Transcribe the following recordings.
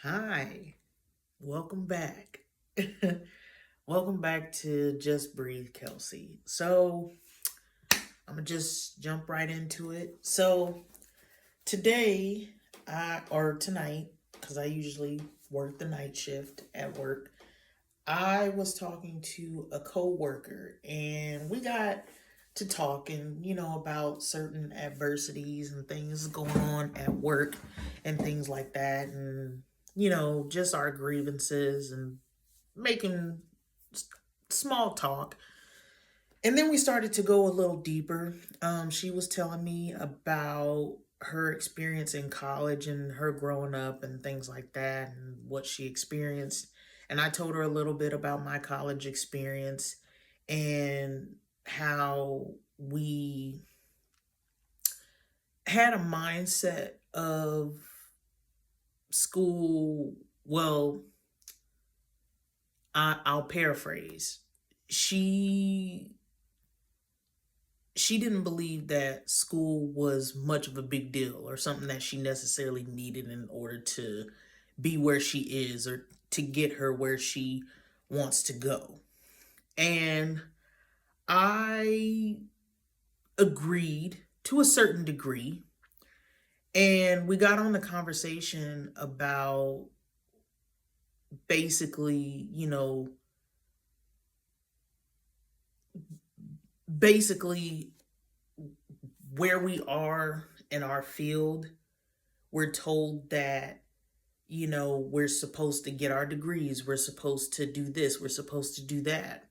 Hi, welcome back. Welcome back to Just Breathe, Kelsey. I'm gonna just jump right into it. Today, or tonight, because I usually work the night shift at work, I was talking to a coworker, and we got to talking, about certain adversities and things going on at work and things like that, and just our grievances and making small talk. And then we started to go a little deeper. She was telling me about her experience in college and her growing up and things like that and what she experienced. And I told her a little bit about my college experience and how we had a mindset of school. Well, I'll paraphrase. She she didn't believe that school was much of a big deal or something that she necessarily needed in order to be where she is or to get her where she wants to go. And I agreed to a certain degree. And we got on the conversation about basically, basically where we are in our field. We're told that we're supposed to get our degrees, we're supposed to do this, we're supposed to do that.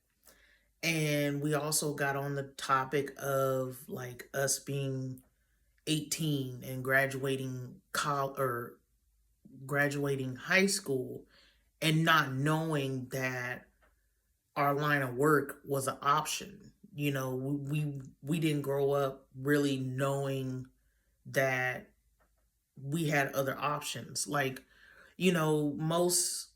And we also got on the topic of like us being 18 and graduating college or graduating high school and not knowing that our line of work was an option. We didn't grow up really knowing that we had other options. Like, most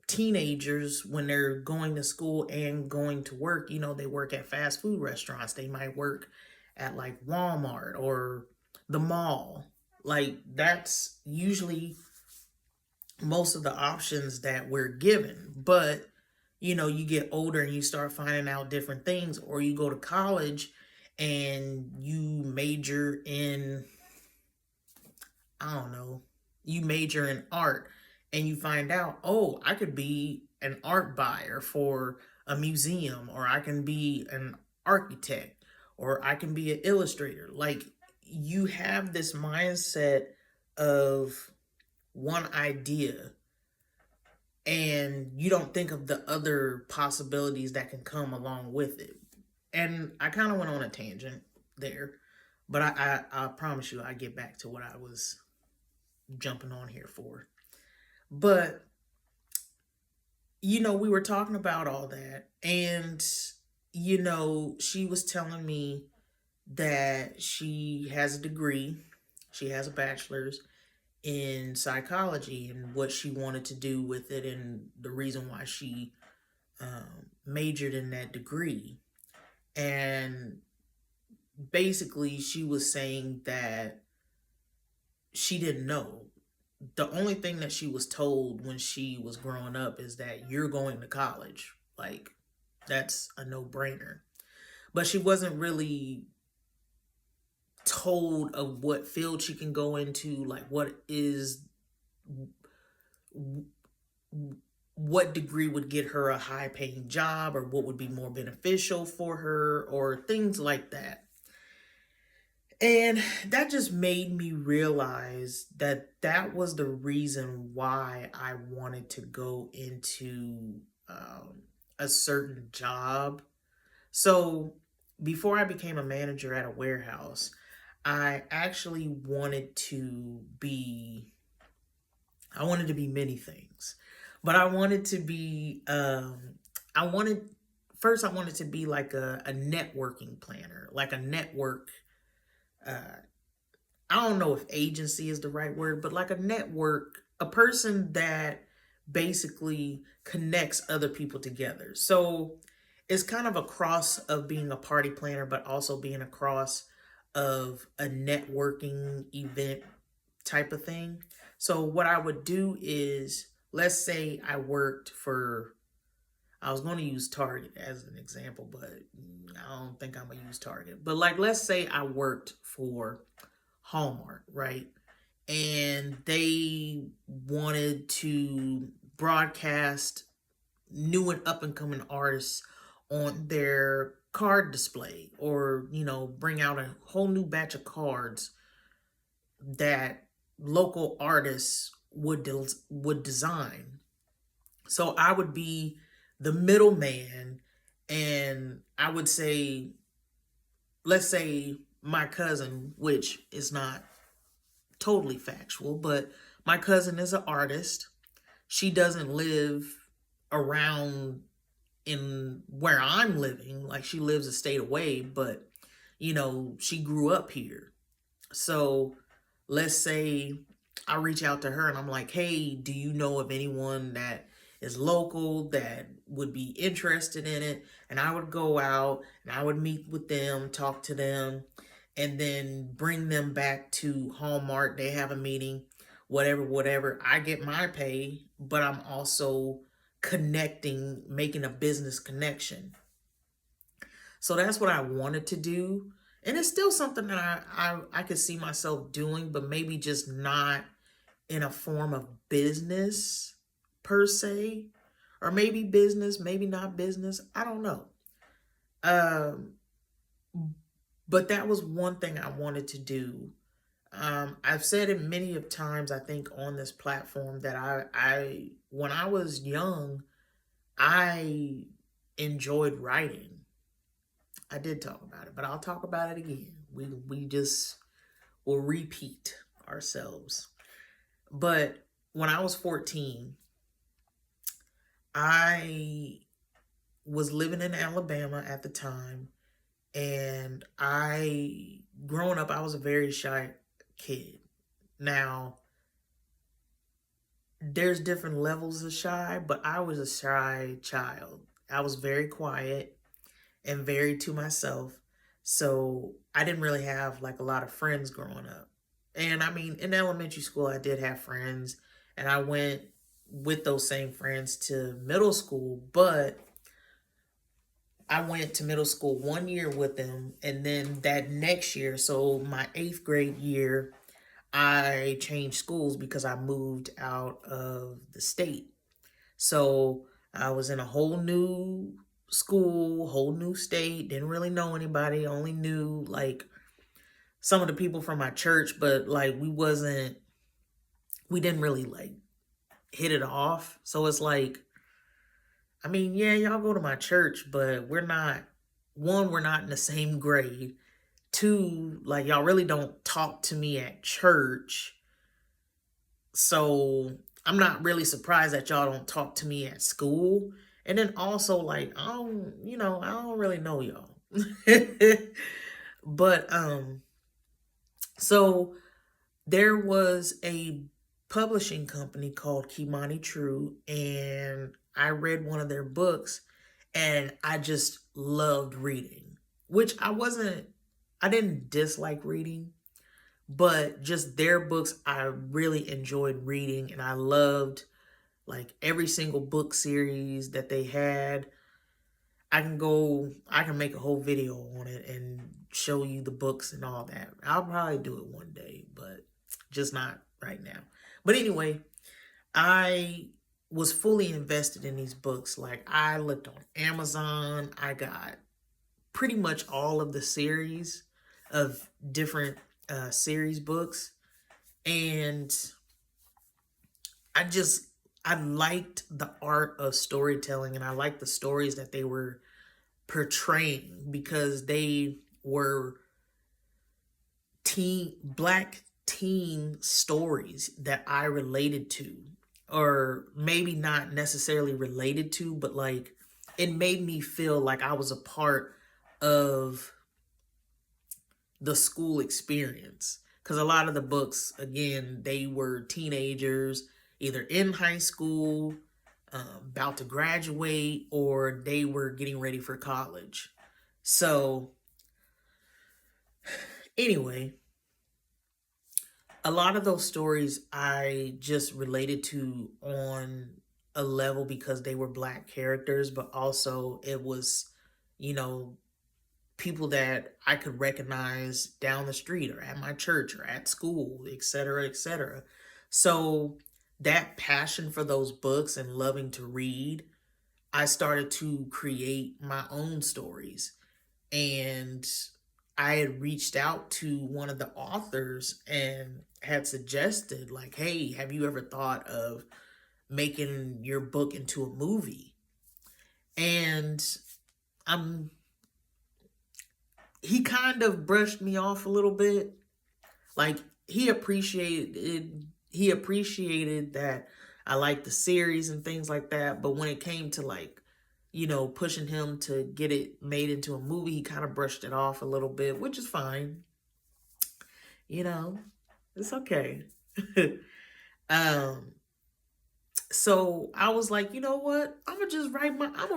teenagers, when they're going to school and going to work, they work at fast food restaurants. They might work at like Walmart or the mall. Like, that's usually most of the options that we're given. But, you get older and you start finding out different things, or you go to college and you major in, I don't know, you major in art and you find out, oh, I could be an art buyer for a museum, or I can be an architect, or I can be an illustrator. Like, you have this mindset of one idea and you don't think of the other possibilities that can come along with it. And I kind of went on a tangent there, but I promise you I get back to what I was jumping on here for. But we were talking about all that, and she was telling me that she has a degree, she has a bachelor's in psychology, and what she wanted to do with it, and the reason why she majored in that degree. And basically, she was saying that she didn't know. The only thing that she was told when she was growing up is that you're going to college. Like, that's a no brainer. But she wasn't really told of what field she can go into, like what degree would get her a high paying job, or what would be more beneficial for her, or things like that. And that just made me realize that that was the reason why I wanted to go into a certain job. So before I became a manager at a warehouse, I actually I wanted to be many things, but I wanted, first, I wanted to be like a networking planner, like a network, uh, I don't know if agency is the right word, but like a network, a person that basically connects other people together. So it's kind of a cross of being a party planner, but also being a cross of a networking event type of thing. So what I would do is, let's say I was going to use Target as an example, but I don't think I'm going to use Target. But like, let's say I worked for Hallmark, right? And they wanted to broadcast new and up and coming artists on their card display, or bring out a whole new batch of cards that local artists would design. So I would be the middleman, and I would say, let's say my cousin, which is not totally factual, but my cousin is an artist. She doesn't live around in where I'm living, like she lives a state away, but she grew up here. So let's say I reach out to her and I'm like, hey, do you know of anyone that is local that would be interested in it? And I would go out and I would meet with them, talk to them, and then bring them back to Hallmark. They have a meeting, whatever. I get my pay, but I'm also connecting, making a business connection. So that's what I wanted to do. And it's still something that I could see myself doing, but maybe just not in a form of business per se. Or maybe business, maybe not business. I don't know. Um, but that was one thing I wanted to do. I've said it many of times, I think, on this platform that I when I was young, I enjoyed writing. I did talk about it, but I'll talk about it again. We just will repeat ourselves. But when I was 14, I was living in Alabama at the time, and growing up, I was a very shy kid. Now, there's different levels of shy, but I was a shy child. I was very quiet and very to myself. So I didn't really have like a lot of friends growing up. And I mean, in elementary school, I did have friends, and I went with those same friends to middle school, but I went to middle school 1 year with them. And then that next year, so my 8th grade year, I changed schools because I moved out of the state. So I was in a whole new school, whole new state, didn't really know anybody, only knew like some of the people from my church, but like we didn't really like hit it off. So it's like, I mean, yeah, y'all go to my church, but we're not in the same grade. Two, like y'all really don't talk to me at church. So I'm not really surprised that y'all don't talk to me at school. And then also like I don't really know y'all. But so there was a publishing company called Kimani True, and I read one of their books, and I just loved reading, which I didn't dislike reading, but just their books, I really enjoyed reading, and I loved like every single book series that they had. I can make a whole video on it and show you the books and all that. I'll probably do it one day, but just not right now. But anyway, I was fully invested in these books. Like I looked on Amazon, I got pretty much all of the series of different series books. And I just, I liked the art of storytelling, and I liked the stories that they were portraying because they were black teen stories that I related to, or maybe not necessarily related to, but like it made me feel like I was a part of the school experience. Because a lot of the books, again, they were teenagers, either in high school, about to graduate, or they were getting ready for college. So, anyway, A lot of those stories I just related to on a level because they were black characters, but also it was, you know, people that I could recognize down the street or at my church or at school, etc., etc. So that passion for those books and loving to read, I started to create my own stories. And I had reached out to one of the authors and had suggested, like, hey, have you ever thought of making your book into a movie? And I'm he kind of brushed me off a little bit. Like he appreciated that I liked the series and things like that, but when it came to like, pushing him to get it made into a movie, he kind of brushed it off a little bit, which is fine. You know, it's okay. um so I was like, you know what? I'm gonna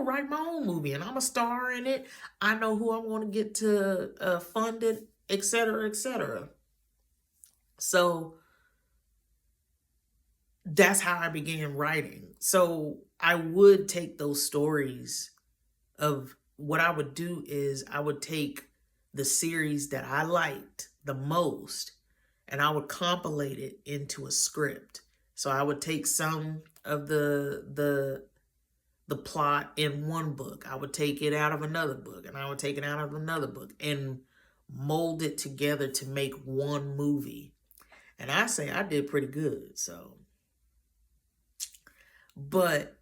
write my own movie and I'm a star in it. I know who I'm gonna get to fund it, etc., etc. So that's how I began writing. So I would take those stories of what I would do is I would take the series that I liked the most and I would compilate it into a script. So I would take some of the plot in one book. I would take it out of another book and I would take it out of another book and mold it together to make one movie. And I say I did pretty good. So, but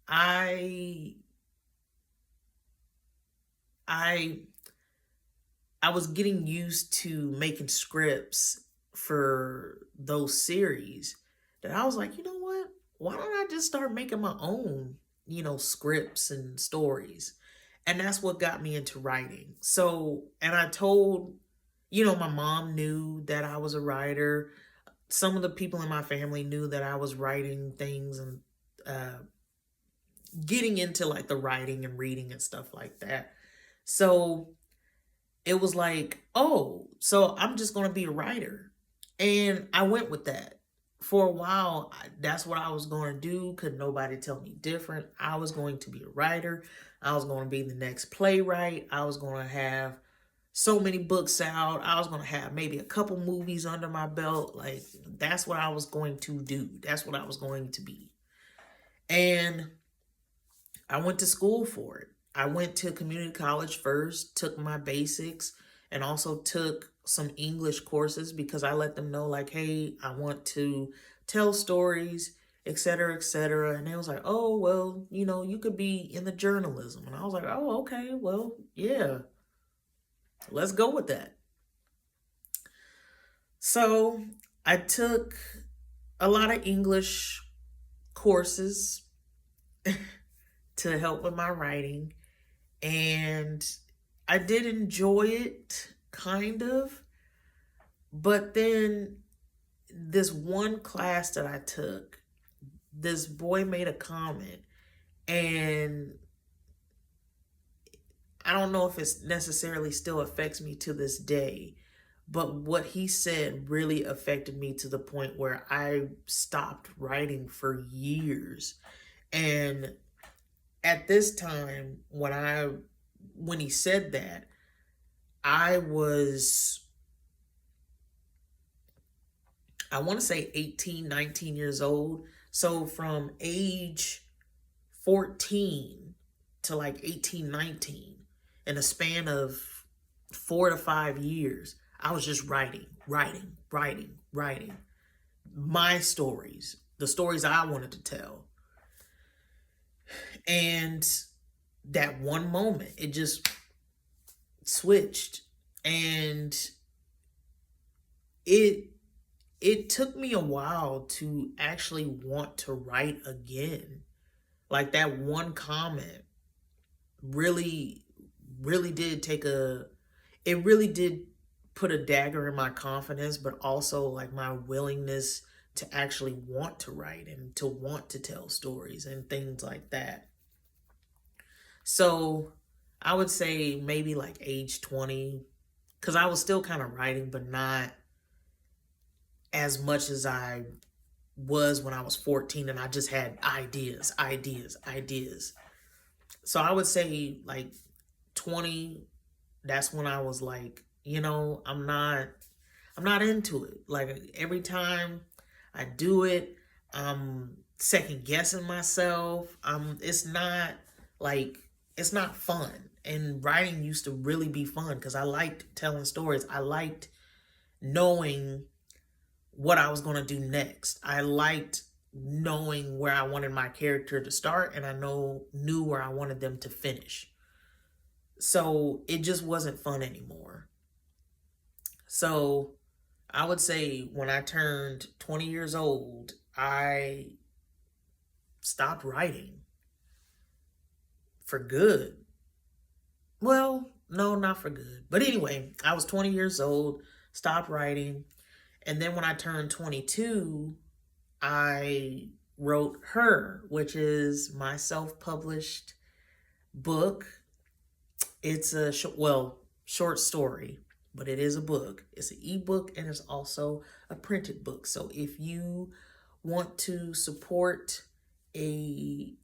I I I was getting used to making scripts for those series that I was like, you know what? Why don't I just start making my own, scripts and stories? And that's what got me into writing. So, and I told, my mom knew that I was a writer. Some of the people in my family knew that I was writing things and uh, getting into like the writing and reading and stuff like that. So it was like, oh, so I'm just going to be a writer. And I went with that. For a while, that's what I was going to do. Could nobody tell me different? I was going to be a writer. I was going to be the next playwright. I was going to have so many books out. I was going to have maybe a couple movies under my belt. Like, that's what I was going to do. That's what I was going to be. And I went to school for it. I went to community college first, took my basics, and also took some English courses because I let them know, like, hey, I want to tell stories, etc., etc. And they was like, oh, well, you could be in the journalism. And I was like, oh, okay, well, yeah, let's go with that. So I took a lot of English courses to help with my writing. And I did enjoy it, kind of. But then this one class that I took, this boy made a comment, and I don't know if it necessarily still affects me to this day, but what he said really affected me to the point where I stopped writing for years. And at this time, when he said that, I was, I want to say 18, 19 years old. So from age 14 to like 18, 19, in a span of 4 to 5 years, I was just writing, writing, writing, writing my stories, the stories I wanted to tell. And that one moment, it just switched. And it it took me a while to actually want to write again. Like that one comment really really did take a it really did put a dagger in my confidence, but also like my willingness to actually want to write and to want to tell stories and things like that. So I would say maybe like age 20, because I was still kind of writing, but not as much as I was when I was 14, and I just had ideas, ideas, ideas. So I would say like 20, that's when I was like, I'm not into it. Like every time I do it, I'm second guessing myself. Like it's not fun. And writing used to really be fun because I liked telling stories. I liked knowing what I was going to do next. I liked knowing where I wanted my character to start, and I knew where I wanted them to finish. So it just wasn't fun anymore. So I would say when I turned 20 years old, I stopped writing for good. Well, no, not for good. But anyway, I was 20 years old, stopped writing. And then when I turned 22, I wrote Her, which is my self-published book. It's a short story, but it is a book. It's an ebook and it's also a printed book. So if you want to support a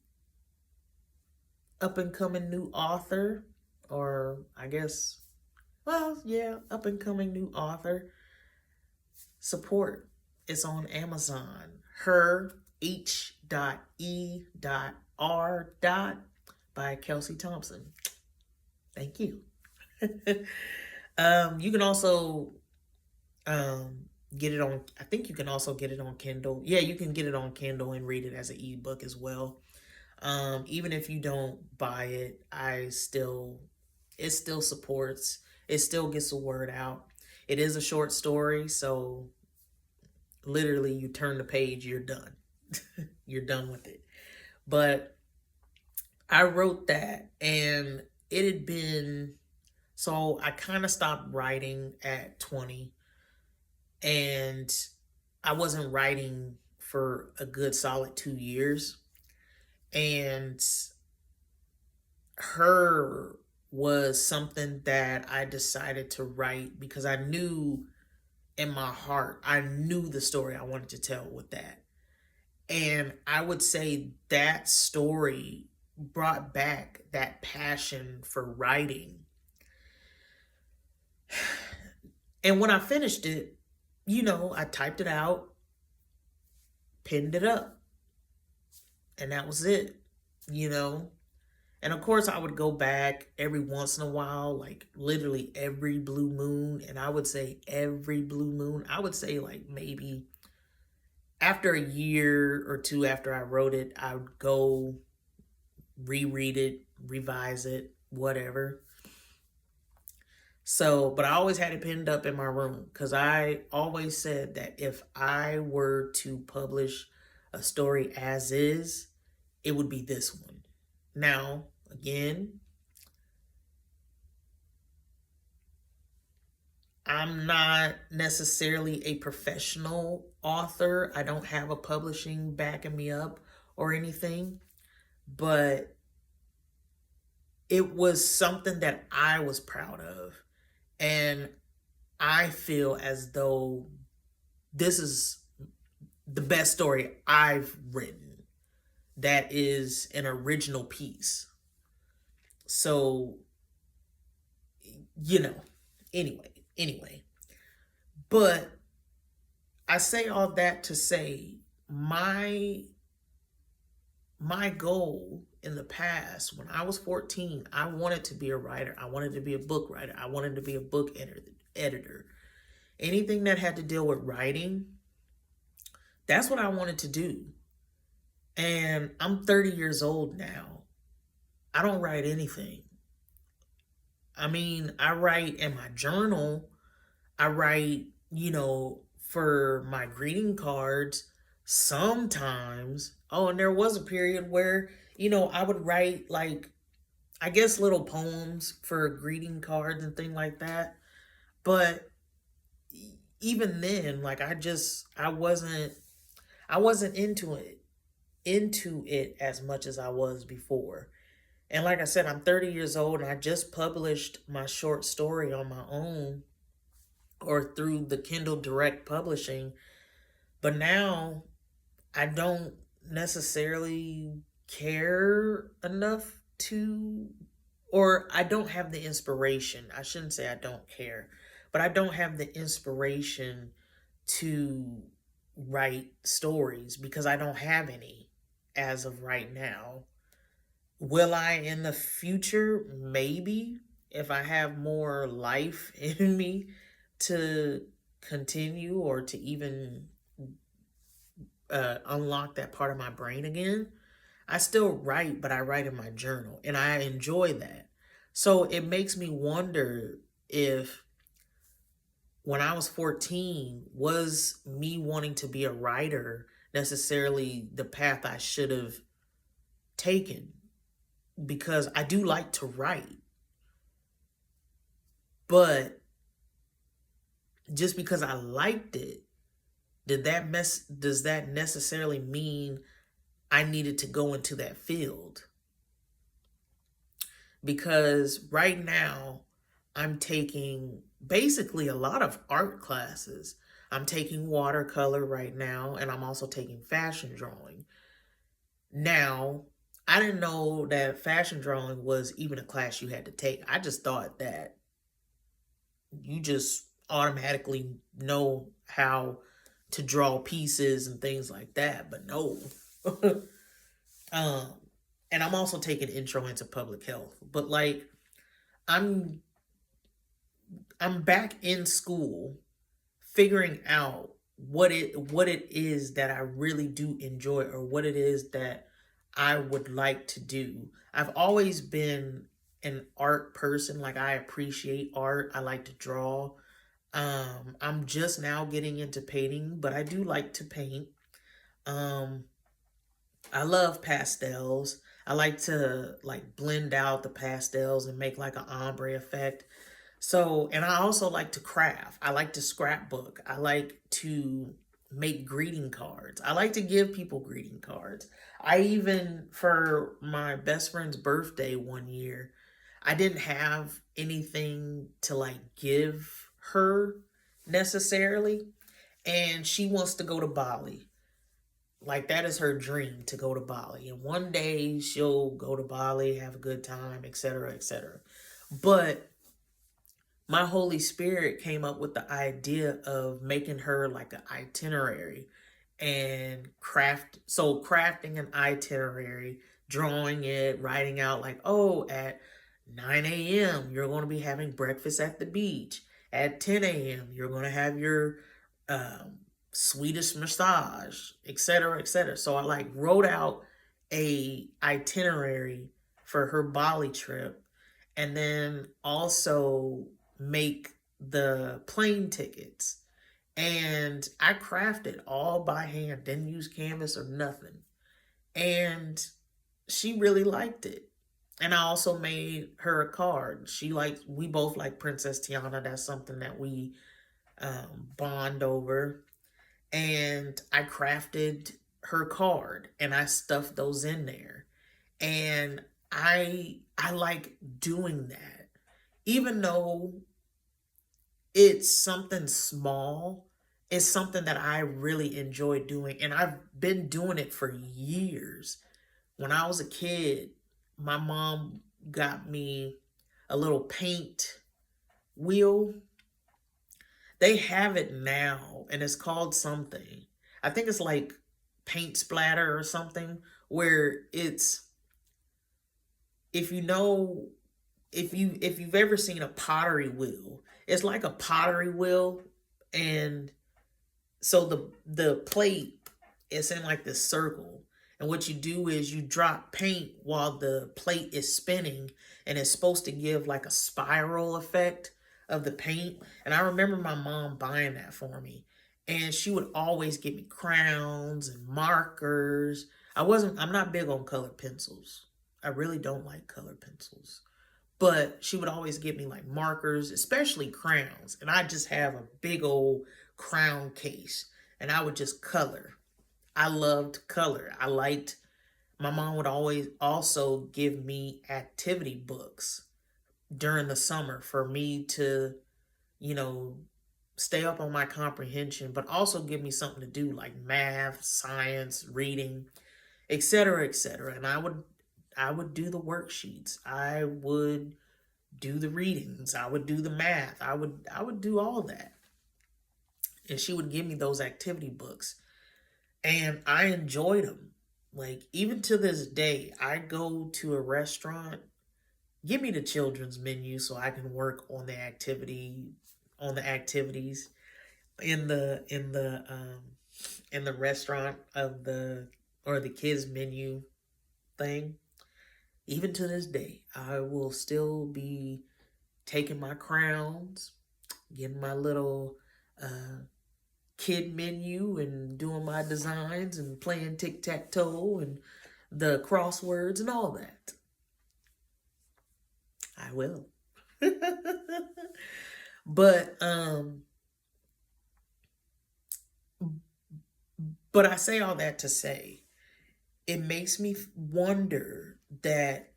up and coming new author, or I guess, up and coming new author, support. It's on Amazon. Her H.E.R. by Kelsey Thompson. Thank you. You can also get it on, I think you can also get it on Kindle. Yeah, you can get it on Kindle and read it as an ebook as well. Even if you don't buy it, it still supports, it still gets the word out. It is a short story, so literally you turn the page, you're done. You're done with it. But I wrote that, and it had been, so I kind of stopped writing at 20, and I wasn't writing for a good solid 2 years. And Her was something that I decided to write because I knew in my heart, I knew the story I wanted to tell with that. And I would say that story brought back that passion for writing. And when I finished it, I typed it out, pinned it up, and that was it, And of course, I would go back every once in a while, like literally every blue moon. And I would say every blue moon, I would say like maybe after a year or two after I wrote it, I would go reread it, revise it, whatever. So, but I always had it pinned up in my room because I always said that if I were to publish a story as is, it would be this one. Now, again, I'm not necessarily a professional author. I don't have a publishing backing me up or anything, but it was something that I was proud of. And I feel as though this is the best story I've written that is an original piece. So, anyway. But I say all that to say my goal in the past, when I was 14, I wanted to be a writer. I wanted to be a book writer. I wanted to be a book editor. Anything that had to deal with writing, that's what I wanted to do. And I'm 30 years old now. I don't write anything. I mean, I write in my journal. I write, for my greeting cards sometimes. Oh, and there was a period where, I would write like, I guess little poems for greeting cards and things like that. But even then, like I wasn't into it as much as I was before. And like I said, I'm 30 years old and I just published my short story on my own or through the Kindle Direct Publishing. But now I don't necessarily care enough to, or I don't have the inspiration. I shouldn't say I don't care, but I don't have the inspiration to write stories because I don't have any as of right now. Will I in the future? Maybe, if I have more life in me to continue or to even unlock that part of my brain again. I still write, but I write in my journal and I enjoy that. So it makes me wonder if when I was 14, was me wanting to be a writer necessarily the path I should have taken? Because I do like to write, but just because I liked it, does that necessarily mean I needed to go into that field? Because right now I'm taking basically a lot of art classes. I'm taking watercolor right now, and I'm also taking fashion drawing. Now, I didn't know that fashion drawing was even a class you had to take. I just thought that you just automatically know how to draw pieces and things like that, but no. um, and I'm also taking intro into public health. But like, I'm I'm back in school figuring out what it is that I really do enjoy, or what it is that I would like to do. I've always been an art person. Like, I appreciate art. I like to draw. I'm just now getting into painting, but I do like to paint. Um I love pastels. I like to like blend out the pastels and make like an ombre effect. So, and I also like to craft. I like to scrapbook. I like to make greeting cards. I like to give people greeting cards. I even, for my best friend's birthday one year, I didn't have anything to like give her necessarily. And she wants to go to Bali. Like, that is her dream, to go to Bali. And one day she'll go to Bali, have a good time, etc., etc. But my Holy Spirit came up with the idea of making her like an itinerary and crafting an itinerary, drawing it, writing out like, oh, at 9 a.m. you're going to be having breakfast at the beach. At 10 a.m. you're going to have your um, Swedish massage, etc., etc. So I like wrote out a itinerary for her Bali trip, and then also make the plane tickets. And I crafted all by hand, didn't use canvas or nothing. And she really liked it. And I also made her a card. We both like Princess Tiana. That's something that we bond over. And I crafted her card and I stuffed those in there. And I like doing that. Even though it's something small, it's something that I really enjoy doing. And I've been doing it for years. When I was a kid, my mom got me a little paint wheel. They have it now, and it's called something. I think it's like paint splatter or something, where it's, if you know, if you've ever seen a pottery wheel, it's like a pottery wheel. And so the plate is in like this circle, and what you do is you drop paint while the plate is spinning, and it's supposed to give like a spiral effect of the paint. And I remember my mom buying that for me, and she would always give me crowns and markers. I'm not big on colored pencils. I really don't like colored pencils. But she would always give me like markers, especially crowns. And I just have a big old crown case, and I would just color. I loved color. My mom would always also give me activity books during the summer for me to, you know, stay up on my comprehension, but also give me something to do like math, science, reading, etc., etc. And I would do the worksheets. I would do the readings. I would do the math. I would do all that. And she would give me those activity books. And I enjoyed them. Like even to this day, I go to a restaurant, give me the children's menu so I can work on the activities in the restaurant of the or the kids menu thing. Even to this day, I will still be taking my crowns, getting my little uh, kid menu, and doing my designs and playing tic tac toe and the crosswords and all that. I will. but but I say all that to say it makes me wonder that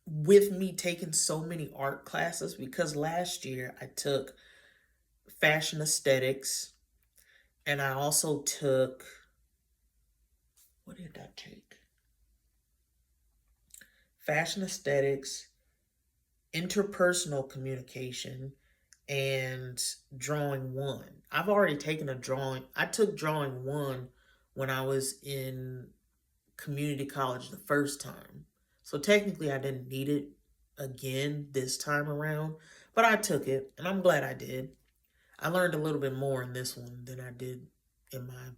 with me taking so many art classes, because last year I took fashion aesthetics, and I also took, what did I take? Fashion aesthetics, interpersonal communication, and drawing one. I've already taken a drawing. I took drawing one when I was in community college the first time. So technically, I didn't need it again this time around, but I took it and I'm glad I did. I learned a little bit more in this one than I did in my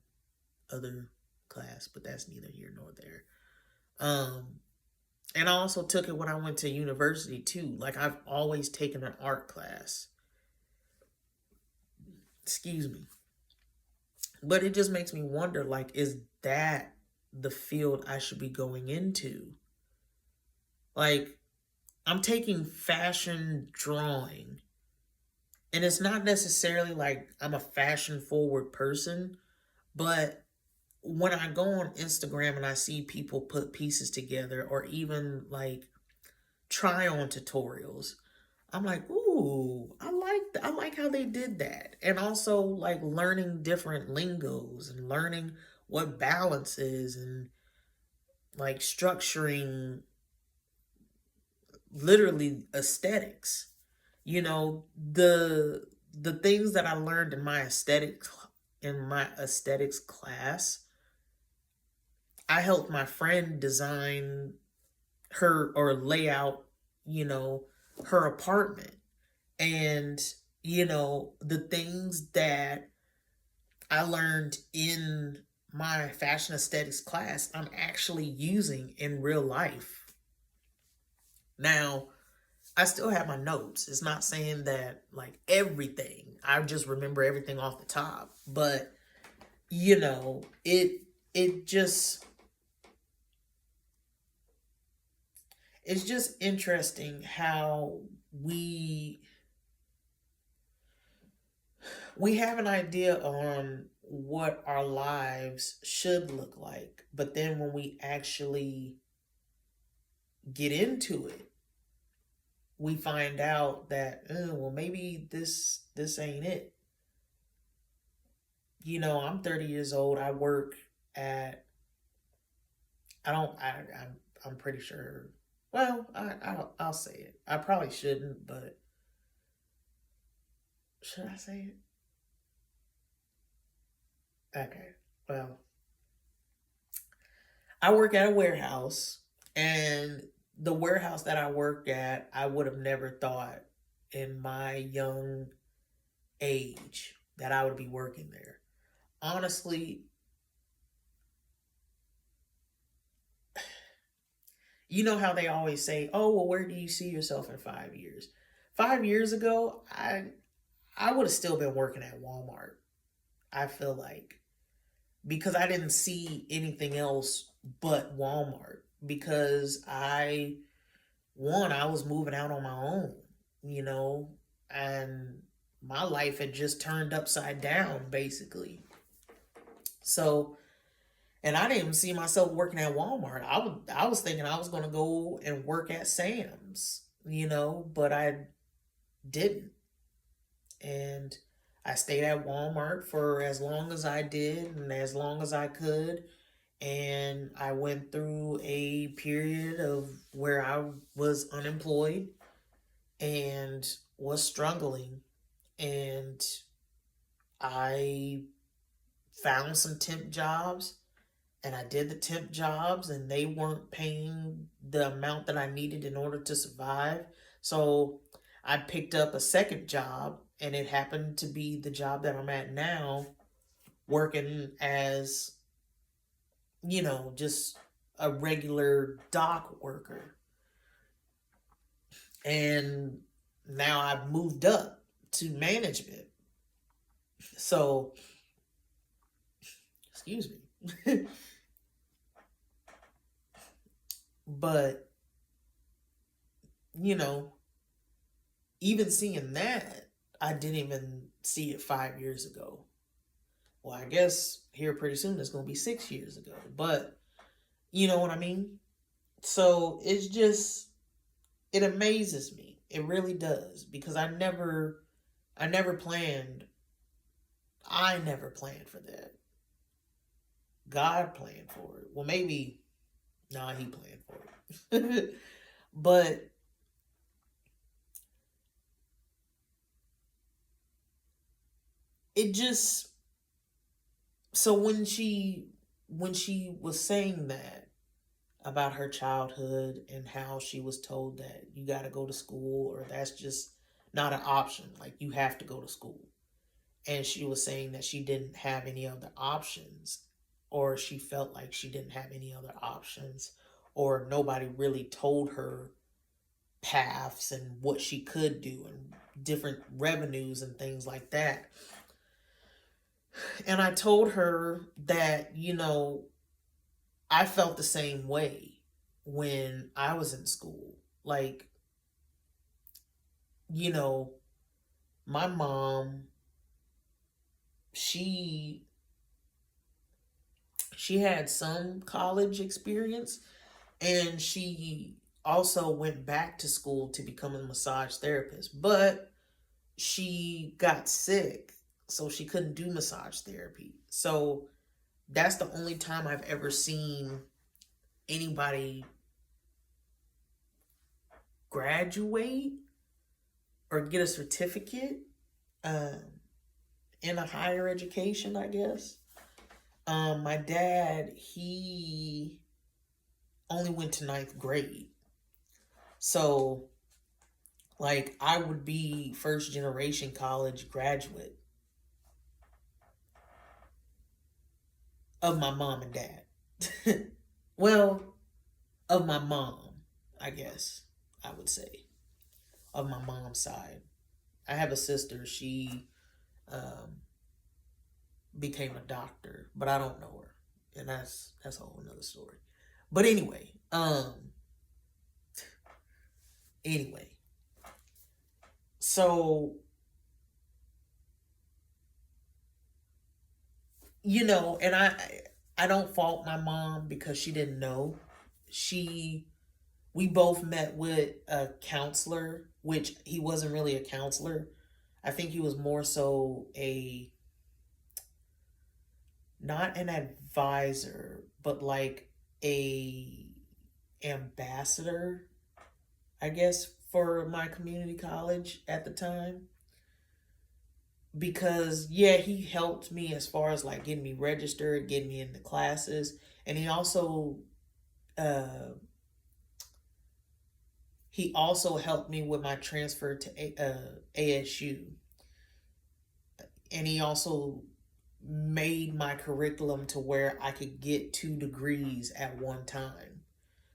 other class, but that's neither here nor there. Um, and I also took it when I went to university too. Like I've always taken an art class. Excuse me. But it just makes me wonder, like, is that the field I should be going into? Like, I'm taking fashion drawing, and it's not necessarily like I'm a fashion forward person, but when I go on Instagram and I see people put pieces together or even like try on tutorials, I'm like, ooh, I like how they did that. And also like learning different lingos and learning what balance is and like structuring literally aesthetics. The things that I learned in my aesthetics class, I helped my friend design her or lay out, you know, her apartment. And, the things that I learned in my fashion aesthetics class, I'm actually using in real life. Now, I still have my notes. It's not saying that like everything, I just remember everything off the top, but it just it's just interesting how we have an idea on what our lives should look like, but then when we actually get into it, we find out that, oh, well, maybe this ain't it. I'm 30 years old. I work at, I don't I'm pretty sure, well, I'll say it. I probably shouldn't, but should I say it? Okay. Well, I work at a warehouse, and the warehouse that I work at, I would have never thought in my young age that I would be working there. Honestly, you know how they always say, "Oh, well, where do you see yourself in 5 years?" 5 years ago, I would have still been working at Walmart. I feel like, because I didn't see anything else but Walmart, because I was moving out on my own, you know, and my life had just turned upside down basically. So, and I didn't even see myself working at Walmart. I was thinking I was going to go and work at Sam's, but I didn't. And I stayed at Walmart for as long as I did and as long as I could. And I went through a period of where I was unemployed and was struggling. And I found some temp jobs, and I did the temp jobs, and they weren't paying the amount that I needed in order to survive. So I picked up a second job, and it happened to be the job that I'm at now, working as, just a regular dock worker. And now I've moved up to management. So, excuse me. But, you know, even seeing that, I didn't even see it 5 years ago. Well, I guess here pretty soon it's going to be 6 years ago. But, you know what I mean? So it's just, it amazes me. It really does. Because I never planned, I never planned for that. God planned for it. Well, maybe, nah, he planned for it. But it just, so when she was saying that about her childhood and how she was told that you got to go to school, or that's just not an option, like you have to go to school, and she was saying that she didn't have any other options, or she felt like she didn't have any other options, or nobody really told her paths and what she could do and different revenues and things like that. And I told her that, I felt the same way when I was in school. Like, you know, my mom, she she had some college experience, and she also went back to school to become a massage therapist, but she got sick, so she couldn't do massage therapy. So that's the only time I've ever seen anybody graduate or get a certificate um, in a higher education, I guess. My dad, he only went to ninth grade. So, like, I would be first generation college graduate of my mom and dad. Well, of my mom, I guess I would say, of my mom's side. I have a sister. She um, became a doctor, but I don't know her, and that's a whole nother story. But anyway, so and I don't fault my mom because she didn't know. She We both met with a counselor, which he wasn't really a counselor. I think he was more so a, not an advisor, but like a ambassador, I guess, for my community college at the time. Because yeah, he helped me as far as like getting me registered, getting me into classes, and uh he also helped me with my transfer to ASU, and he also made my curriculum to where I could get 2 degrees at one time.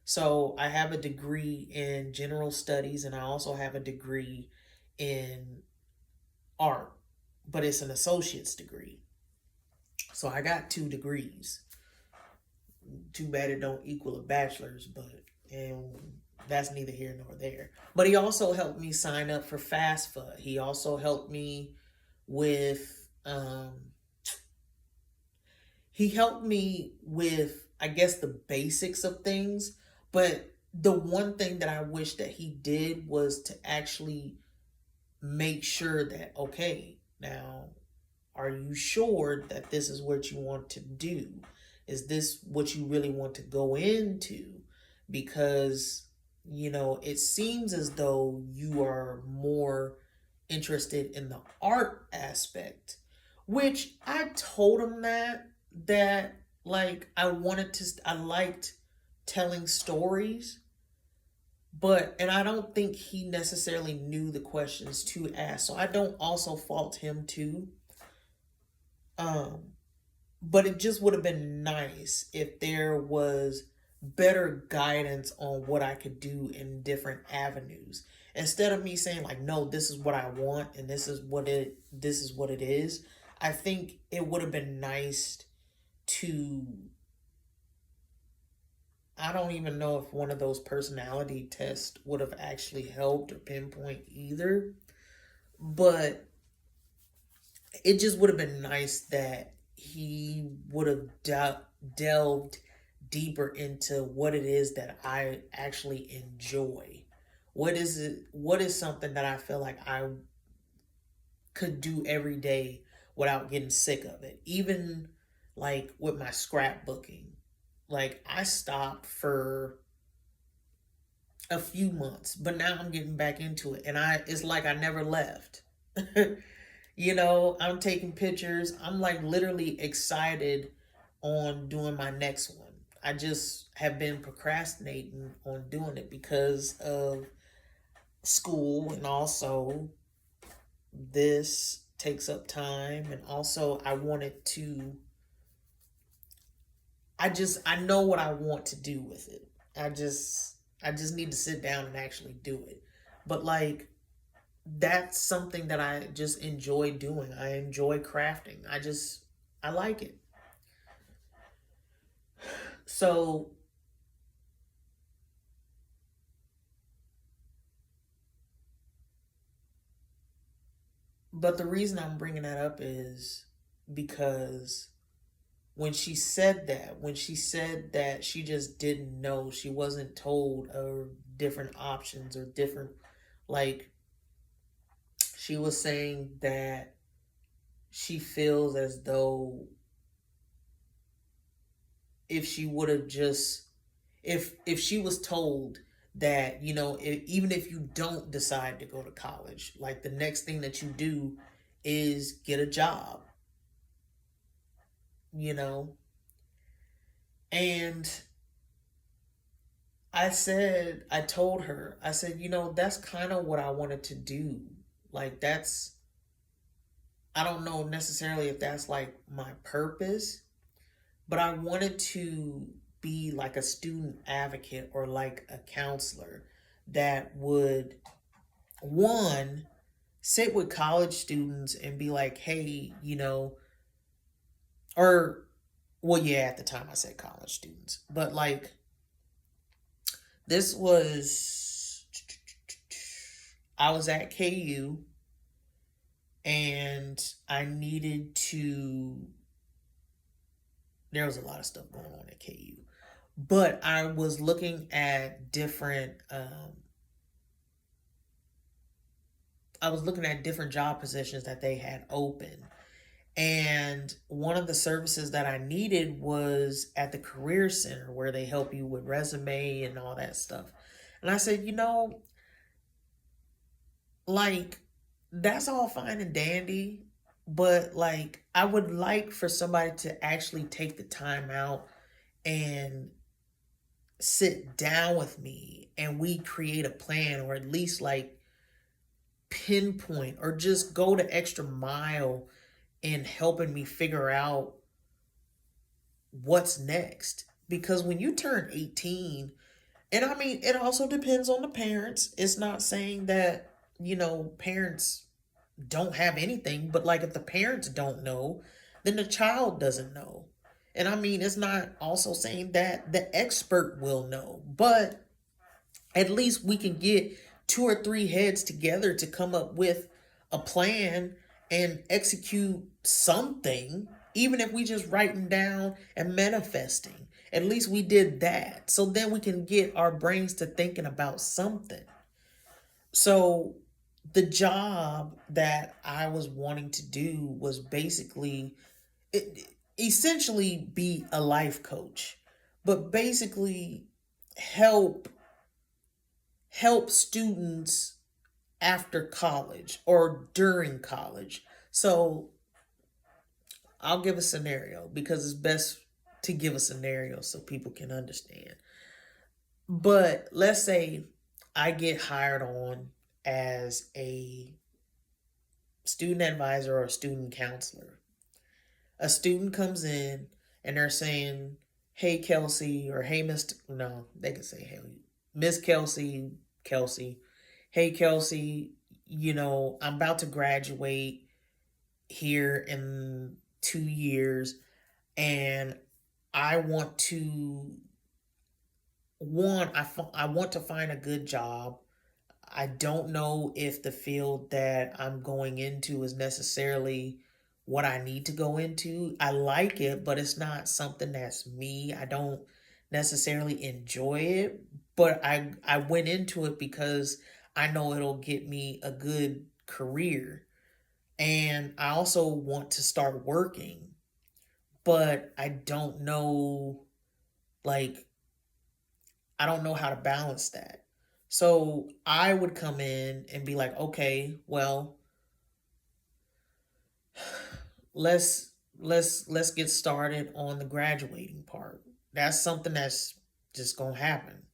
So I have a degree in general studies, and I also have a degree in art, but it's an associate's degree. So I got 2 degrees. Too bad it don't equal a bachelor's, but and that's neither here nor there. But he also helped me sign up for FAFSA. He also helped me with I guess the basics of things, but the one thing that I wish that he did was to actually make sure that, okay, now Are you sure that this is what you want to do? Is this what you really want to go into? Because, it seems as though you are more interested in the art aspect, which I told him that like I liked telling stories, and I don't think he necessarily knew the questions to ask. So I don't also fault him too. Um, but it just would have been nice if there was better guidance on what I could do in different avenues. Instead of me saying like, no, this is what I want and this is what it is. I think it would have been nice to, I don't even know if one of those personality tests would have actually helped or pinpoint either. But it just would have been nice that he would have delved deeper into what it is that I actually enjoy. What is it? What is something that I feel like I could do every day without getting sick of it? Even like with my scrapbooking, like I stopped for a few months, but now I'm getting back into it, and it's like I never left. I'm taking pictures. I'm like literally excited on doing my next one. I just have been procrastinating on doing it because of school, and also this takes up time, and also I know what I want to do with it. I just need to sit down and actually do it. But like that's something that I just enjoy doing. I enjoy crafting. I like it. So, but the reason I'm bringing that up is because when she said that she just didn't know, she wasn't told of different options or different, like, she was saying that she feels as though if she would have just if she was told that even if you don't decide to go to college, like the next thing that you do is get a job, you know and I told her, I said, that's kind of what I wanted to do. Like I don't know necessarily if that's like my purpose, but I wanted to be like a student advocate or like a counselor that would, one, sit with college students and be like, hey, or, well, yeah, at the time I said college students, but like this was, I was at KU and there was a lot of stuff going on at KU, but I was looking at different job positions that they had open. And one of the services that I needed was at the Career Center, where they help you with resume and all that stuff. And I said, like, that's all fine and dandy, but like, I would like for somebody to actually take the time out and sit down with me and we create a plan, or at least like pinpoint or just go the extra mile in helping me figure out what's next. Because when you turn 18, and I mean, it also depends on the parents. It's not saying that, parents don't have anything, but like if the parents don't know, then the child doesn't know. And I mean, it's not also saying that the expert will know, but at least we can get two or three heads together to come up with a plan and execute something, even if we just writing down and manifesting. At least we did that. So then we can get our brains to thinking about something. So the job that I was wanting to do was basically it, essentially be a life coach, but basically help students after college or during college. So I'll give a scenario because it's best to give a scenario so people can understand. But let's say I get hired on as a student advisor or a student counselor. A student comes in and they're saying, "Hey Kelsey," or "Hey Miss," no, they can say, "Hey Miss Kelsey, Kelsey, hey Kelsey, I'm about to graduate here in 2 years, and I want to I want to find a good job. I don't know if the field that I'm going into is necessarily what I need to go into. I like it, but it's not something that's me. I don't necessarily enjoy it, but I went into it because I know it'll get me a good career. And I also want to start working, but like I don't know how to balance that. So I would come in and be like, "Okay, well, let's get started on the graduating part. That's something that's just going to happen.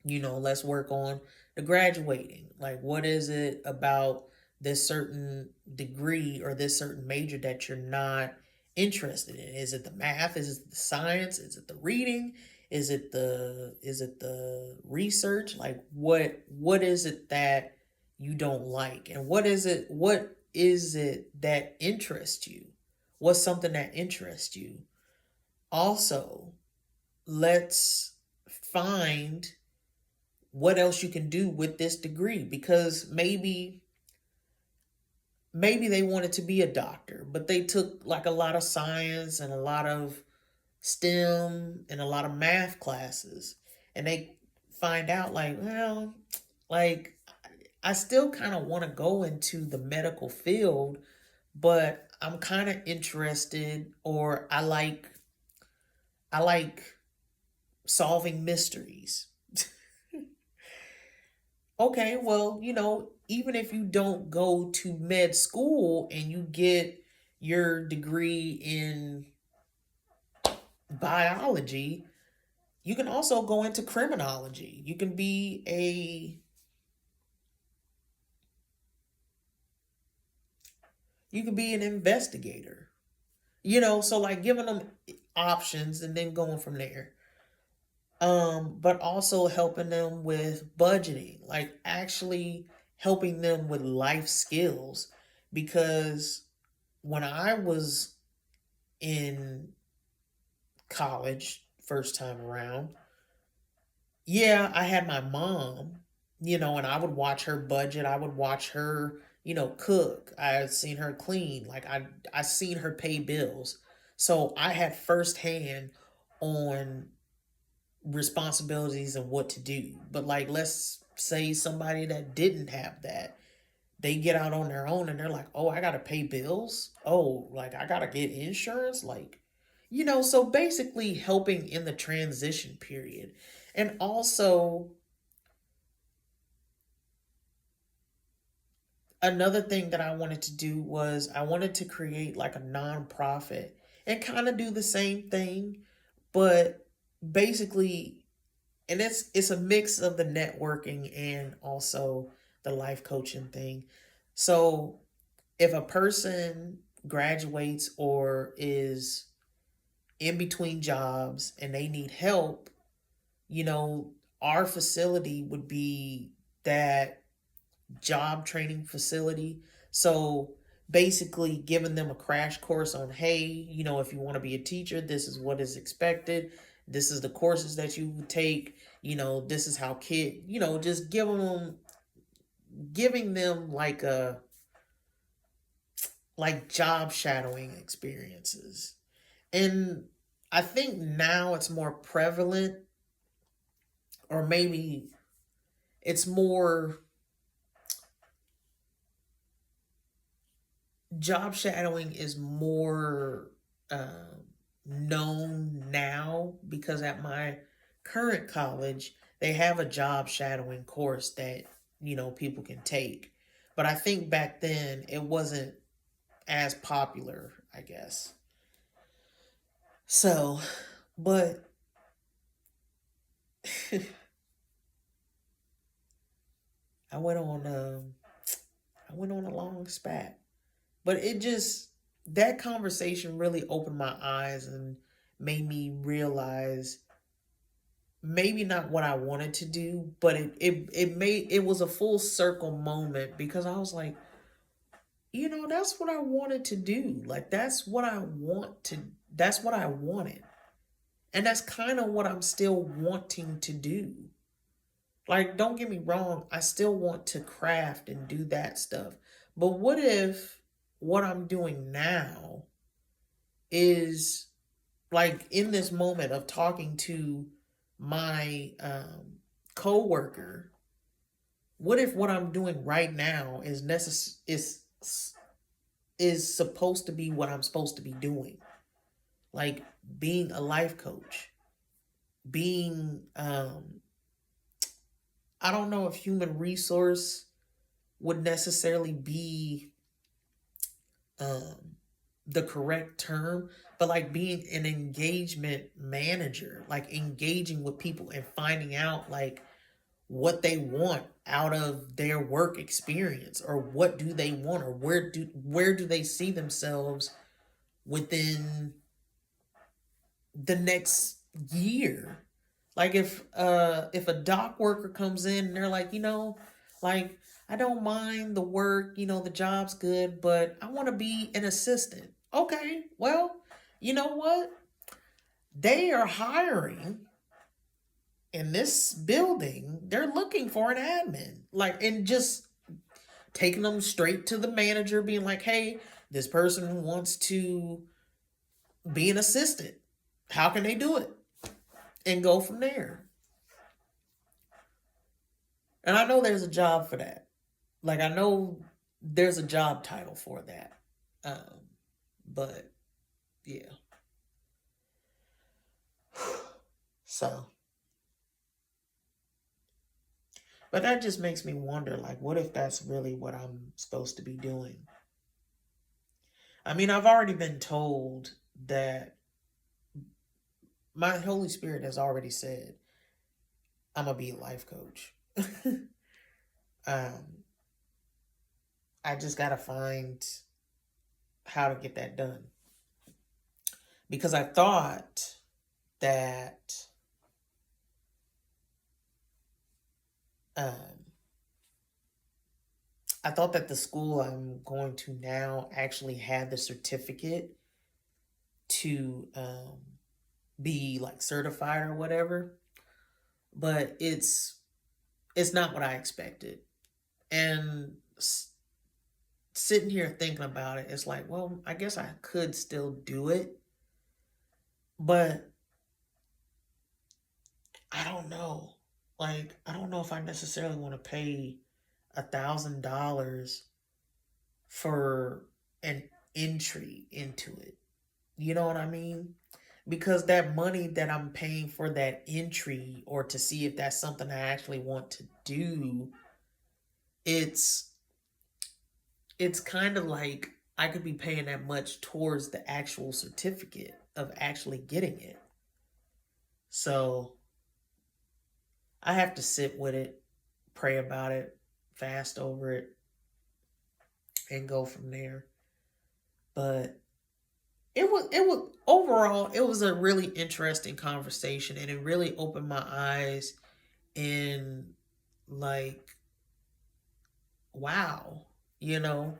Let's work on the graduating. Like, what is it about this certain degree or this certain major that you're not interested in? Is it the math? Is it the science? Is it the reading? Is it the research? Like, what is it that you don't like? And what is it that interests you? What's something that interests you? Also, let's find what else you can do with this degree, because maybe they wanted to be a doctor, but they took like a lot of science and a lot of STEM and a lot of math classes, and they find out like, well, like I still kind of want to go into the medical field, but I'm kind of interested, or I like solving mysteries. Okay, well, even if you don't go to med school and you get your degree in biology, you can also go into criminology. You can be an investigator. So like giving them options and then going from there. But also helping them with budgeting, like actually helping them with life skills. Because when I was in college first time around, yeah, I had my mom, and I would watch her budget. I would watch her, cook. I had seen her clean. Like I seen her pay bills. So I had firsthand on responsibilities and what to do. But like let's say somebody that didn't have that, they get out on their own and they're like, "Oh, I got to pay bills. Oh, like I got to get insurance." Like, so basically helping in the transition period. And also, another thing that I wanted to do was I wanted to create like a nonprofit and kind of do the same thing, but basically, and it's a mix of the networking and also the life coaching thing. So if a person graduates or is in between jobs and they need help, you know, our facility would be that job training facility. So basically giving them a crash course on, hey, if you want to be a teacher, this is what is expected. This is the courses that you would take. This is how just giving them like job shadowing experiences. And I think now it's more prevalent, or maybe it's more job shadowing is more known now because at my current college, they have a job shadowing course that, people can take. But I think back then it wasn't as popular, I guess. So, but I went on I went on a long spat. But it just, that conversation really opened my eyes and made me realize maybe not what I wanted to do, but it was a full circle moment because I was like, that's what I wanted to do. Like that's what I wanted. And that's kind of what I'm still wanting to do. Like, don't get me wrong, I still want to craft and do that stuff. But what if what I'm doing now is like in this moment of talking to my coworker, what if what I'm doing right now is supposed to be what I'm supposed to be doing? Like being a life coach, being I don't know if human resource would necessarily be um the correct term, but like being an engagement manager, like engaging with people and finding out like what they want out of their work experience, or what do they want, or where do they see themselves within the next year. Like if a dock worker comes in and they're like, like, I don't mind the work, the job's good, but I want to be an assistant. Okay, well, you know what? They are hiring in this building, they're looking for an admin. Like, and just taking them straight to the manager, being like, hey, this person wants to be an assistant. How can they do it? And go from there. And I know there's a job for that. Like, I know there's a job title for that. But yeah. So, but that just makes me wonder, like, what if that's really what I'm supposed to be doing? I mean, I've already been told that my Holy Spirit has already said I'm gonna be a life coach. um, I just gotta find how to get that done because that um, I thought that the school I'm going to now actually had the certificate to be like certified or whatever, but it's not what I expected. And sitting here thinking about it, it's like, well, I guess I could still do it, but I don't know. Like, I don't know if I necessarily want to pay $1,000 for an entry into it. You know what I mean? Because that money that I'm paying for that entry, or to see if that's something I actually want to do, it's it's kind of like I could be paying that much towards the actual certificate of actually getting it. So I have to sit with it, pray about it, fast over it, and go from there. But it was overall, it was a really interesting conversation, and it really opened my eyes in, like, wow, you know,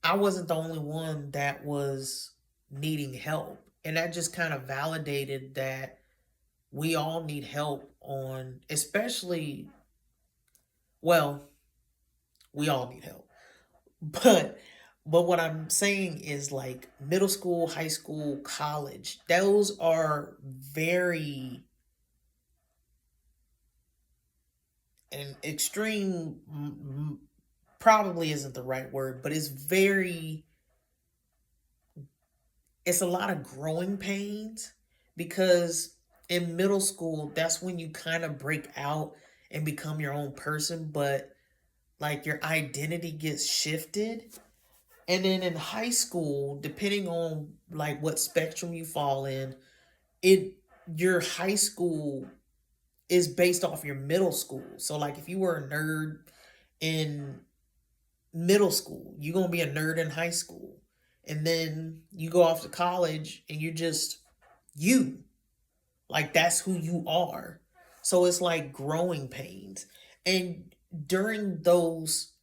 I wasn't the only one that was needing help. And that just kind of validated that we all need help on, especially, well, we all need help. But what I'm saying is, like, middle school, high school, college, those are very an extreme probably isn't the right word, but it's a lot of growing pains, because in middle school, that's when you kind of break out and become your own person, but like your identity gets shifted. And then in high school, depending on like what spectrum you fall in, it your high school is based off your middle school. So like if you were a nerd in middle school, you're going to be a nerd in high school. And then you go off to college and you're just you. Like that's who you are. So it's like growing pains. And during those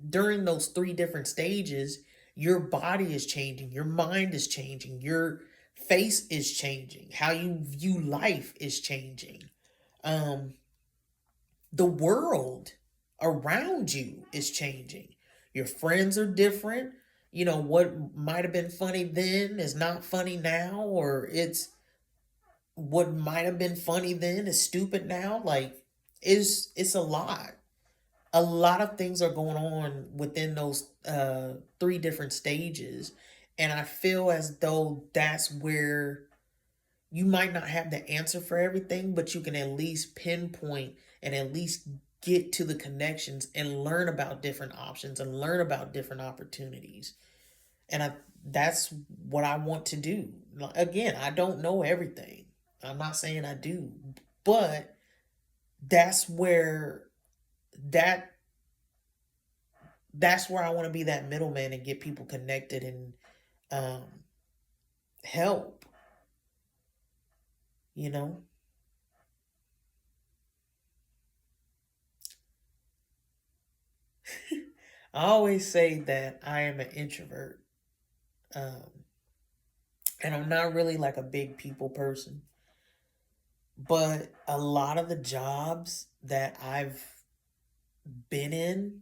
during those three different stages, your body is changing, your mind is changing, your face is changing, how you view life is changing. Um, the world around you is changing. Your friends are different. You know, what might have been funny then is not funny now, or what might have been funny then is stupid now. Like, it's a lot. A lot of things are going on within those three different stages. And I feel as though that's where you might not have the answer for everything, but you can at least pinpoint and at least get to the connections and learn about different options and learn about different opportunities. And that's what I want to do. Again, I don't know everything. I'm not saying I do, but that's where that that's where I want to be, that middleman, and get people connected and um, help, you know? I always say that I am an introvert. Um, and I'm not really like a big people person. But a lot of the jobs that I've been in,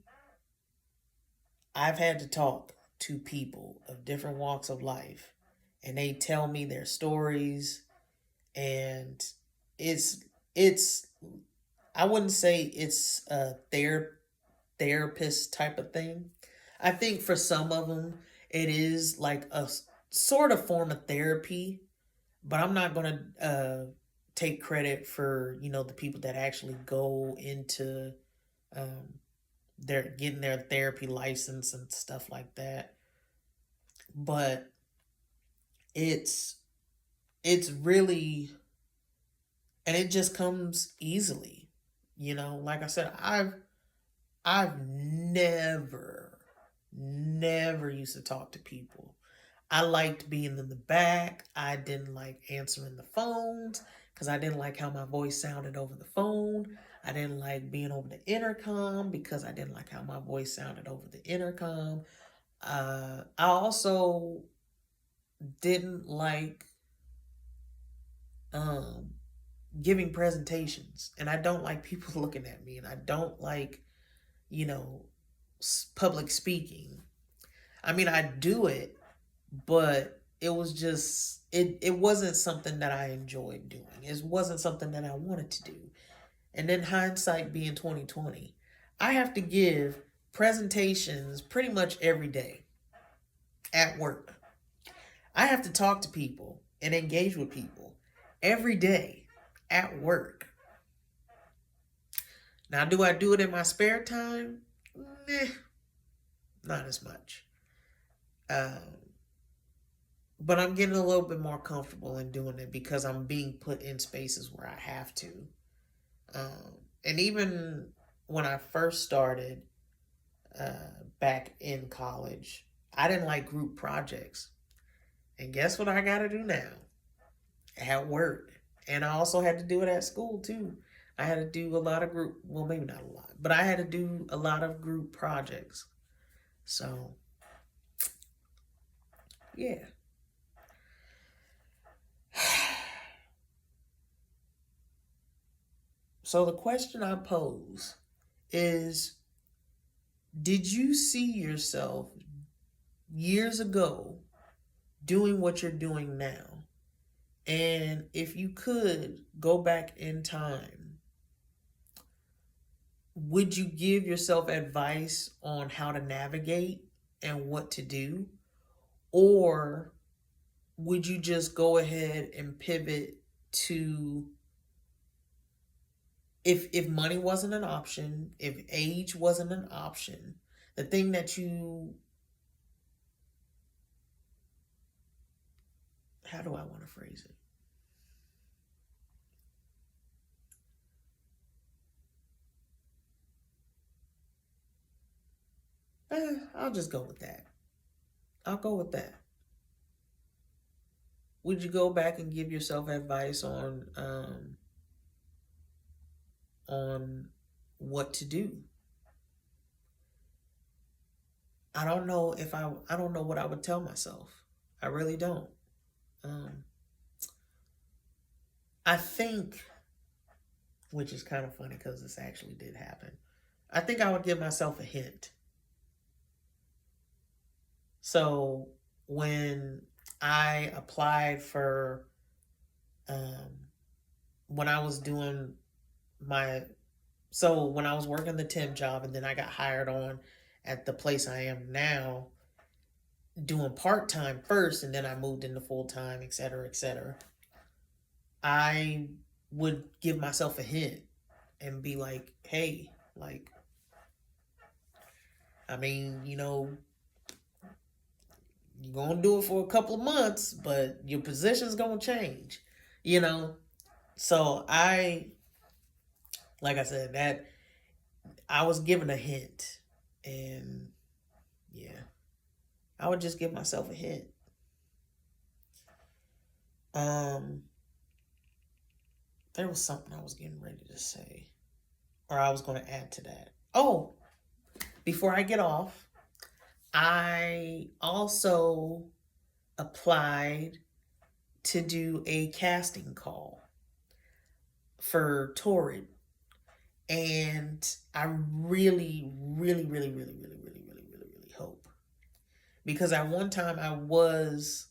I've had to talk to people of different walks of life. And they tell me their stories. And it's, it's, I wouldn't say it's a therapist type of thing. I think for some of them, it is like sort of form of therapy, but I'm not going to take credit for, the people that actually go into um, their getting their therapy license and stuff like that. But it's it's really, and it just comes easily. Like I said, I've never used to talk to people. I liked being in the back. I didn't like answering the phones because I didn't like how my voice sounded over the phone. I didn't like being over the intercom because I didn't like how my voice sounded over the intercom. I also didn't like um, giving presentations, and I don't like people looking at me, and I don't like, you know, public speaking. I mean, I do it, but it wasn't something that I enjoyed doing. It wasn't something that I wanted to do. And then hindsight being 2020, I have to give presentations pretty much every day at work. I have to talk to people and engage with people every day at work. Now, do I do it in my spare time? Nah, not as much. Um, but I'm getting a little bit more comfortable in doing it because I'm being put in spaces where I have to. And even when I first started back in college, I didn't like group projects. And guess what I got to do now? At work. And I also had to do it at school too. I had to do a lot of group, well, maybe not a lot, but I had to do a lot of group projects. So, yeah. So the question I pose is, did you see yourself years ago doing what you're doing now? And if you could go back in time, would you give yourself advice on how to navigate and what to do? Or would you just go ahead and pivot to, if money wasn't an option, if age wasn't an option, the thing that you, how do I want to phrase it? I'll just go with that. I'll go with that. Would you go back and give yourself advice on what to do? I don't know if I don't know what I would tell myself. I really don't. Um, I think, which is kind of funny because this actually did happen. I think I would give myself a hint. So when I applied for, um, when I was doing my, so when I was working the temp job and then I got hired on at the place I am now, doing part time first, and then I moved into full time, et cetera, et cetera. I would give myself a hint and be like, hey, like, I mean, you're gonna do it for a couple of months, but your position's gonna change, you know? So like I said, that I was given a hint, and yeah, I would just give myself a hint. Um, there was something I was getting ready to say, or I was going to add to that. Oh, before I get off, I also applied to do a casting call for Torrid. And I really, really, really, really, really, really, really, really, really hope. Because at one time I was,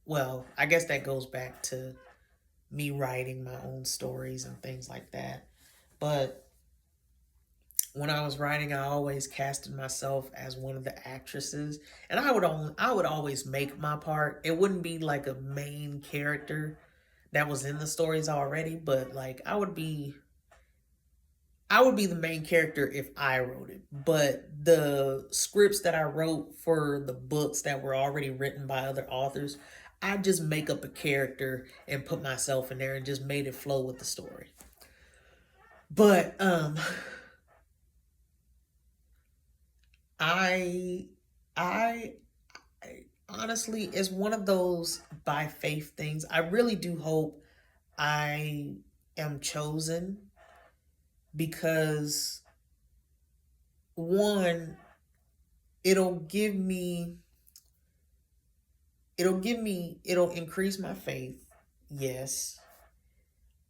well, I guess that goes back to me writing my own stories and things like that. But when I was writing, I always casted myself as one of the actresses, and I would always make my part. It wouldn't be like a main character that was in the stories already, but like I would be the main character if I wrote it. But the scripts that I wrote for the books that were already written by other authors, I just make up a character and put myself in there and just made it flow with the story. But I I honestly, it's one of those by faith things. I really do hope I am chosen because, one, it'll give me it'll increase my faith. Yes.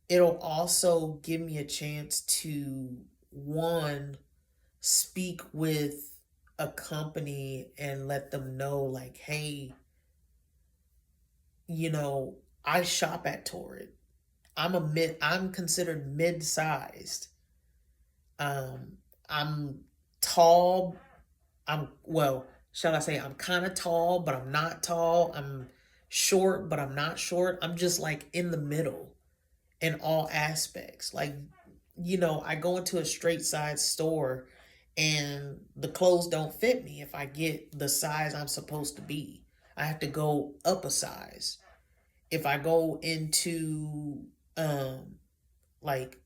It'll also give me a chance to, one, speak with a company and let them know, like, hey, you know, I shop at Torrid. I'm considered mid-sized. I'm tall. Well, shall I say I'm kind of tall, but I'm not tall. I'm short, but I'm not short. I'm just like in the middle in all aspects. Like, I go into a straight size store and the clothes don't fit me if I get the size I'm supposed to be. I have to go up a size. If I go into, like,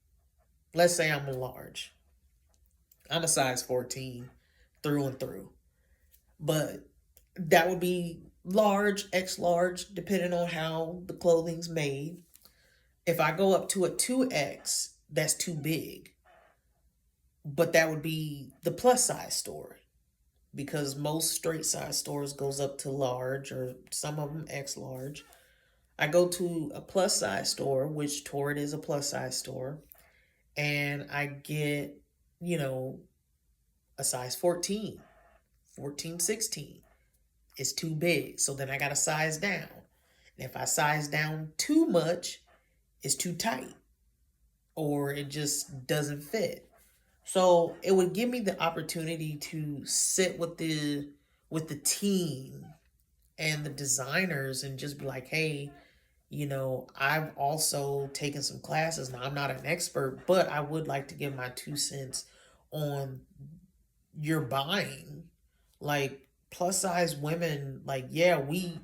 let's say I'm a large, I'm a size 14 through and through. But that would be large, X large, depending on how the clothing's made. If I go up to a 2X, that's too big. But that would be the plus size store, because most straight size stores goes up to large, or some of them X large. I go to a plus size store, which Torrid is a plus size store, and I get, you know, a size 14, 14, 16. It's too big. So then I got to size down. And if I size down too much, it's too tight or it just doesn't fit. So it would give me the opportunity to sit with the team and the designers and just be like, hey, I've also taken some classes. Now I'm not an expert, but I would like to give my 2 cents on your buying. Like plus size women, like, yeah, we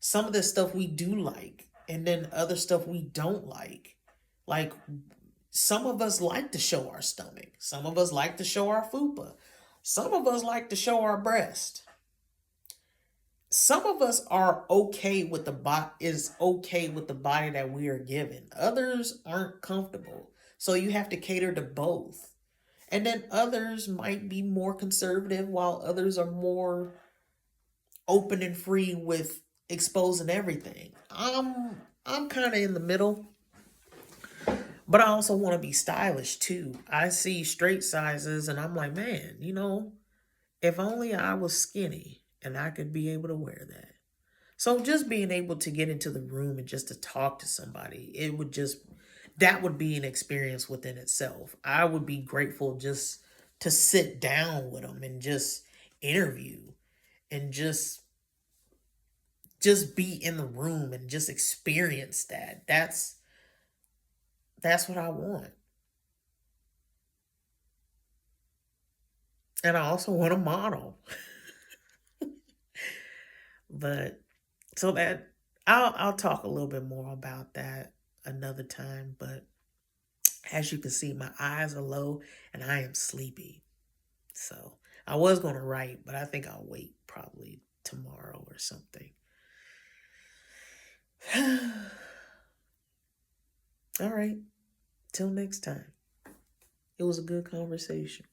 some of the stuff we do like, and then other stuff we don't like. Like some of us like to show our stomach. Some of us like to show our fupa. Some of us like to show our breast. Some of us are okay with the body that we are given. Others aren't comfortable. So you have to cater to both. And then others might be more conservative while others are more open and free with exposing everything. I'm kind of in the middle, but I also want to be stylish too. I see straight sizes and I'm like, man, if only I was skinny and I could be able to wear that. So just being able to get into the room and just to talk to somebody, that would be an experience within itself. I would be grateful just to sit down with them and just interview and just be in the room and just experience that. That's what I want. And I also want a model. But so that I'll talk a little bit more about that another time, but as you can see, my eyes are low and I am sleepy. So I was going to write, but I think I'll wait probably tomorrow or something. All right. Till next time. It was a good conversation.